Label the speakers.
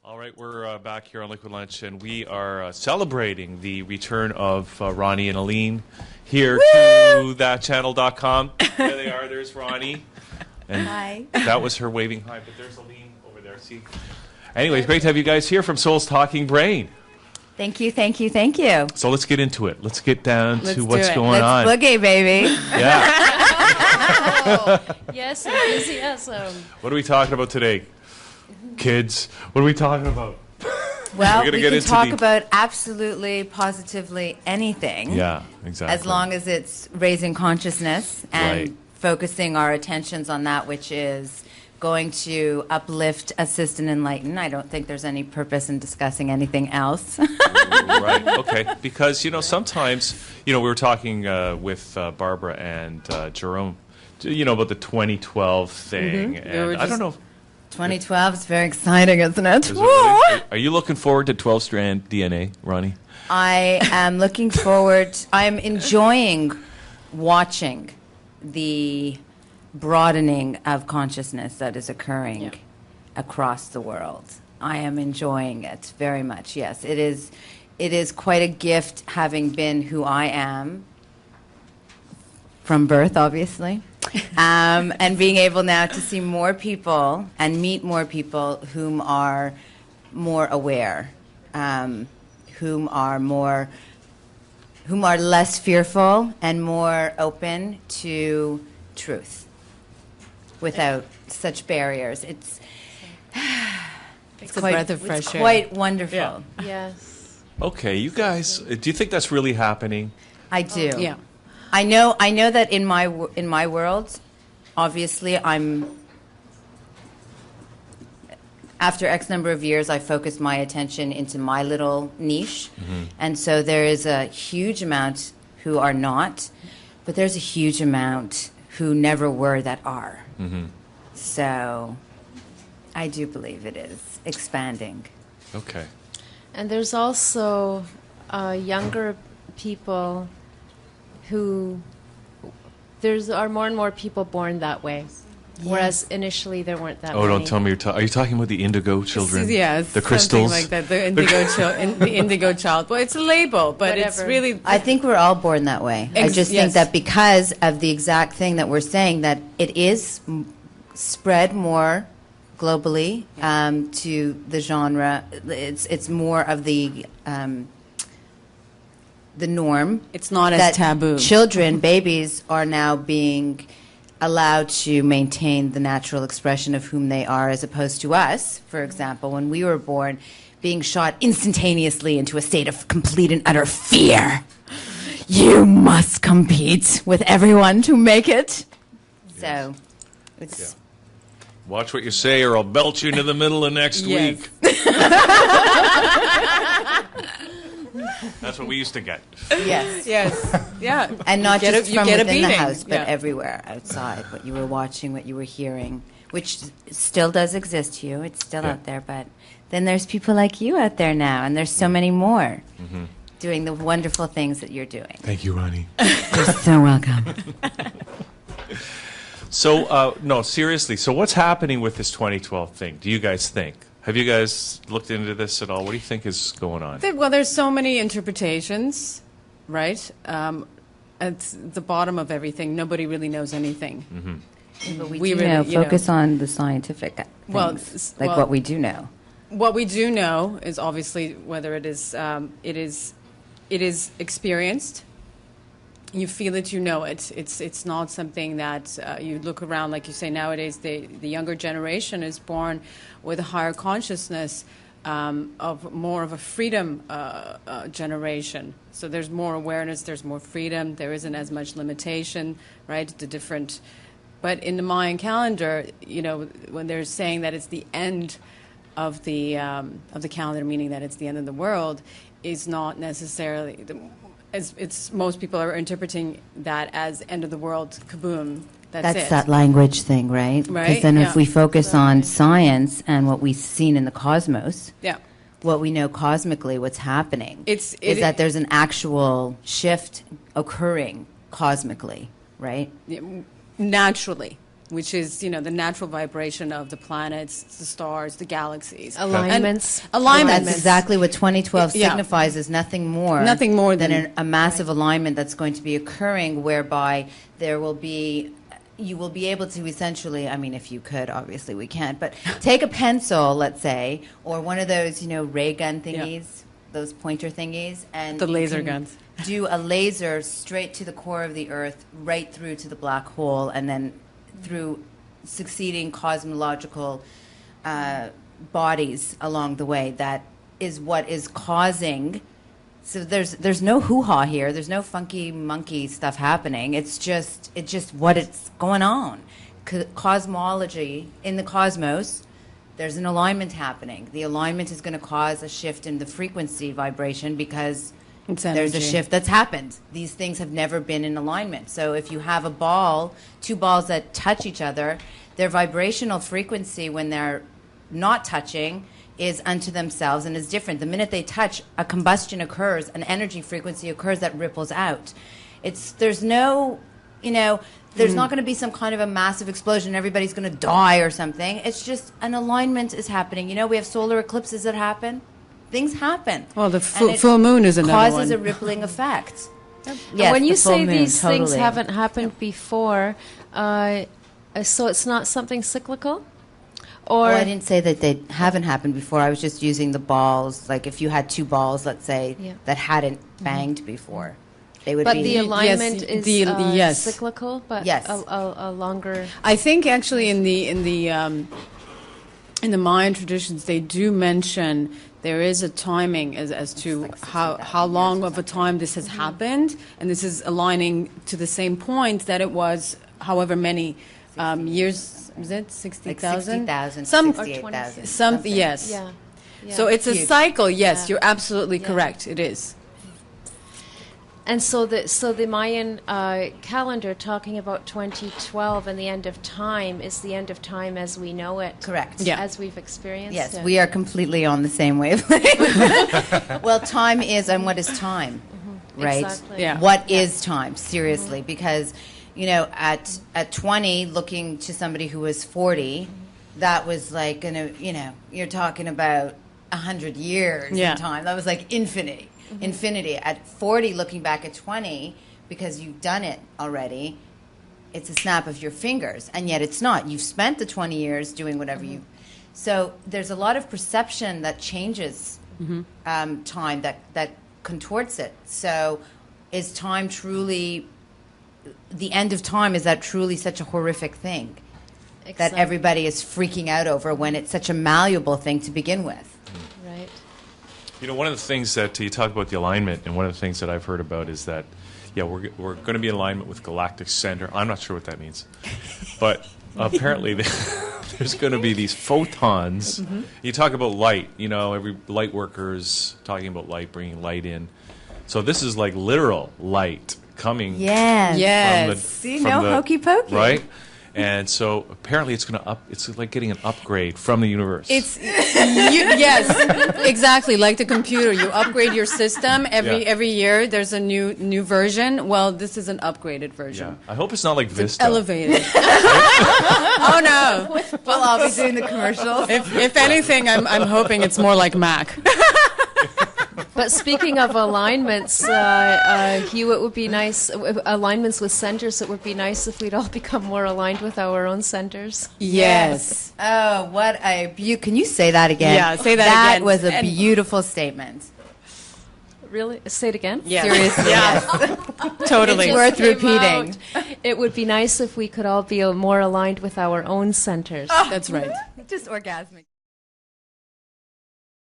Speaker 1: All right, we're back here on Liquid Lunch, and we are celebrating the return of Ronnie and Aline here to thatchannel.com. There they are. There's Ronnie. And
Speaker 2: hi.
Speaker 1: That was her waving hi, but there's Aline over there. See? Anyways, great to have you guys here from Soul's Talking Brain.
Speaker 2: Thank you, thank you, thank you.
Speaker 1: So let's get into it. Let's get down to what's
Speaker 2: do it.
Speaker 1: going on.
Speaker 2: Let's boogie, baby.
Speaker 1: Yeah.
Speaker 3: Yes, enthusiasm.
Speaker 1: What are we talking about today? Kids, what are we talking about?
Speaker 2: Well, we can talk about absolutely, positively anything.
Speaker 1: Yeah, exactly.
Speaker 2: As long as it's raising consciousness and
Speaker 1: Right.
Speaker 2: focusing our attentions on that which is going to uplift, assist, and enlighten. I don't think there's any purpose in discussing anything else.
Speaker 1: Right, okay. Because, sometimes, we were talking with Barbara and Jerome, about the 2012 thing.
Speaker 4: Mm-hmm.
Speaker 1: And I don't know.
Speaker 2: 2012 is very exciting, isn't it?
Speaker 1: Is it really? Are you looking forward to 12-strand DNA, Ronnie?
Speaker 2: I am looking forward. I'm enjoying watching the broadening of consciousness that is occurring across the world. I am enjoying it very much. Yes, it is. It is quite a gift having been who I am from birth, obviously. And being able now to see more people and meet more people whom are more aware, whom are less fearful and more open to truth without such barriers. It's
Speaker 4: a breath of fresh
Speaker 2: it's
Speaker 4: air.
Speaker 2: quite wonderful.
Speaker 4: Yeah.
Speaker 3: Yes.
Speaker 1: Okay, you guys, do you think that's really happening?
Speaker 2: I do.
Speaker 4: Yeah.
Speaker 2: I know that in my world, obviously, after X number of years, I focused my attention into my little niche, and so there is a huge amount who are not, but there's a huge amount who never were that are. So, I do believe it is expanding.
Speaker 1: Okay.
Speaker 3: And there's also younger people who are more and more people born that way, whereas initially there weren't that many.
Speaker 1: Oh, don't tell me are you talking about the indigo children?
Speaker 4: Yes,
Speaker 1: the crystals,
Speaker 4: something like that. The indigo child. Well, it's a label, but it's
Speaker 3: Whatever.
Speaker 4: really.
Speaker 2: I think we're all born that way. I just think
Speaker 4: yes.
Speaker 2: that because of the exact thing that we're saying, that it is spread more globally to the genre. It's more of the norm.
Speaker 4: It's not
Speaker 2: that
Speaker 4: as taboo.
Speaker 2: Children, babies, are now being allowed to maintain the natural expression of whom they are, as opposed to us, for example, when we were born, being shot instantaneously into a state of complete and utter fear. You must compete with everyone to make it. So, it's...
Speaker 1: Watch what you say, or I'll belt you into the middle of next
Speaker 4: Yes.
Speaker 1: week. That's what we used to get.
Speaker 2: Yes.
Speaker 4: Yes. Yeah.
Speaker 2: And not
Speaker 4: You get
Speaker 2: just
Speaker 4: a- you
Speaker 2: from
Speaker 4: get a
Speaker 2: within the
Speaker 4: beating.
Speaker 2: house, but
Speaker 4: Yeah.
Speaker 2: everywhere outside. What you were watching, what you were hearing, which still does exist to you. It's still
Speaker 1: Yeah.
Speaker 2: out there. But then there's people like you out there now, and there's so many more doing the wonderful things that you're doing.
Speaker 1: Thank you, Ronnie.
Speaker 2: You're so welcome.
Speaker 1: So, no, seriously. So what's happening with this 2012 thing, do you guys think? Have you guys looked into this at all? What do you think is going on?
Speaker 4: Well, there's so many interpretations, right? At the bottom of everything, nobody really knows anything.
Speaker 2: But we,
Speaker 4: We
Speaker 2: do
Speaker 4: really,
Speaker 2: know,
Speaker 4: you know.
Speaker 2: focus on the scientific things,
Speaker 4: Well,
Speaker 2: like what we do know.
Speaker 4: What we do know is obviously whether it is experienced. You feel it, you know it. It's not something that you look around, like you say nowadays. The younger generation is born with a higher consciousness of more of a freedom generation. So there's more awareness, there's more freedom. There isn't as much limitation, right? But in the Mayan calendar, when they're saying that it's the end of the calendar, meaning that it's the end of the world, is not necessarily. It's most people are interpreting that as end of the world, kaboom. That's it.
Speaker 2: that language thing, right?
Speaker 4: Right,
Speaker 2: Because then if
Speaker 4: yeah.
Speaker 2: we focus on science and what we've seen in the cosmos,
Speaker 4: Yeah.
Speaker 2: what we know cosmically, what's happening,
Speaker 4: Is
Speaker 2: that there's an actual shift occurring cosmically, right?
Speaker 4: naturally. which is, the natural vibration of the planets, the stars, the galaxies.
Speaker 3: Alignments.
Speaker 4: And alignments.
Speaker 2: That's exactly what 2012
Speaker 4: Yeah.
Speaker 2: signifies, is nothing more
Speaker 4: than
Speaker 2: a massive alignment that's going to be occurring, whereby there will be, you will be able to essentially, I mean, if you could, obviously we can't, but take a pencil, let's say, or one of those, ray gun thingies, those pointer thingies, and
Speaker 4: The
Speaker 2: you
Speaker 4: laser
Speaker 2: can
Speaker 4: guns.
Speaker 2: do a laser straight to the core of the Earth, right through to the black hole, and then through succeeding cosmological bodies along the way. That is what is causing. So there's no hoo-ha here. There's no funky monkey stuff happening. It's just what it's going on. Cosmology in the cosmos. There's an alignment happening. The alignment is going to cause a shift in the frequency vibration because
Speaker 4: It's
Speaker 2: there's a
Speaker 4: energy.
Speaker 2: shift that's happened. These things have never been in alignment. So if you have a ball, two balls that touch each other, their vibrational frequency when they're not touching is unto themselves and is different. The minute they touch, a combustion occurs, an energy frequency occurs that ripples out. There's no, there's not going to be some kind of a massive explosion. Everybody's going to die or something. It's just an alignment is happening. We have solar eclipses that happen. Things happen.
Speaker 4: Well, the
Speaker 2: And it
Speaker 4: full moon is another
Speaker 2: causes
Speaker 4: one.
Speaker 2: a rippling effect.
Speaker 3: And when you
Speaker 2: the full
Speaker 3: say
Speaker 2: moon,
Speaker 3: these things
Speaker 2: totally.
Speaker 3: haven't happened before, so it's not something cyclical? Or
Speaker 2: Well, I didn't say that they haven't happened before. I was just using the balls. Like if you had two balls, let's say,
Speaker 3: Yeah.
Speaker 2: that hadn't banged before, they would
Speaker 3: but
Speaker 2: be.
Speaker 3: the alignment is
Speaker 4: yes.
Speaker 3: cyclical, but
Speaker 2: Yes.
Speaker 3: a longer.
Speaker 4: I think actually in the Mayan traditions they do mention there is a timing as to
Speaker 2: like
Speaker 4: how
Speaker 2: 60,000
Speaker 4: long
Speaker 2: years or
Speaker 4: of a time this has happened, and this is aligning to the same point that it was however many years. Is it 60,000?
Speaker 2: 60,000,
Speaker 4: Some
Speaker 2: 68,000.
Speaker 4: some
Speaker 2: something.
Speaker 4: yes.
Speaker 3: Yeah.
Speaker 4: So it's a
Speaker 2: Huge.
Speaker 4: cycle. Yes,
Speaker 3: Yeah.
Speaker 4: you're absolutely
Speaker 3: Yeah.
Speaker 4: correct. It is.
Speaker 3: And so the Mayan calendar talking about 2012 and the end of time is the end of time as we know it.
Speaker 2: Correct.
Speaker 4: Yeah.
Speaker 3: As we've experienced
Speaker 2: Yes,
Speaker 3: it.
Speaker 2: we are completely on the same wavelength. Well, time is, and what is time, right?
Speaker 3: Exactly.
Speaker 4: Yeah.
Speaker 2: What is time? Seriously, because at 20, looking to somebody who was 40, that was like you're talking about 100 years
Speaker 4: Yeah.
Speaker 2: in time. That was like infinity. Infinity. At 40, looking back at 20, because you've done it already, it's a snap of your fingers, and yet it's not. You've spent the 20 years doing whatever you. So there's a lot of perception that changes time, that contorts it. So is time truly the end of time? Is that truly such a horrific thing that
Speaker 3: Exactly.
Speaker 2: everybody is freaking out over when it's such a malleable thing to begin with?
Speaker 3: Right.
Speaker 1: One of the things that you talk about the alignment, and one of the things that I've heard about is that, we're going to be in alignment with galactic center. I'm not sure what that means, but apparently there's going to be these photons. You talk about light. Every light worker's talking about light, bringing light in. So this is like literal light coming.
Speaker 2: Yes.
Speaker 4: Yes.
Speaker 1: From the,
Speaker 2: See,
Speaker 1: from
Speaker 2: no
Speaker 1: the-
Speaker 2: hokey pokey.
Speaker 1: right? And so apparently it's like getting an upgrade from the universe.
Speaker 4: It's yes, exactly like the computer. You upgrade your system
Speaker 1: Yeah.
Speaker 4: every year. There's a new version. Well, this is an upgraded
Speaker 1: yeah.
Speaker 4: version.
Speaker 1: I hope it's not like Vista.
Speaker 4: Elevated. Oh no!
Speaker 2: Well, I'll be doing the commercials.
Speaker 4: If anything, I'm hoping it's more like Mac.
Speaker 3: But speaking of alignments, Hugh, it would be nice, alignments with centers, it would be nice if we'd all become more aligned with our own centers.
Speaker 4: Yes.
Speaker 2: Oh, what a can you say that again?
Speaker 4: Yeah, say that
Speaker 2: That
Speaker 4: again.
Speaker 2: was a
Speaker 4: And-
Speaker 2: beautiful statement.
Speaker 3: Really? Say it again?
Speaker 4: Yes.
Speaker 2: Seriously,
Speaker 4: Yeah. Totally.
Speaker 2: It's worth
Speaker 3: Came
Speaker 2: repeating.
Speaker 3: out. It would be nice if we could all be more aligned with our own centers.
Speaker 4: That's right.
Speaker 2: Just orgasmic.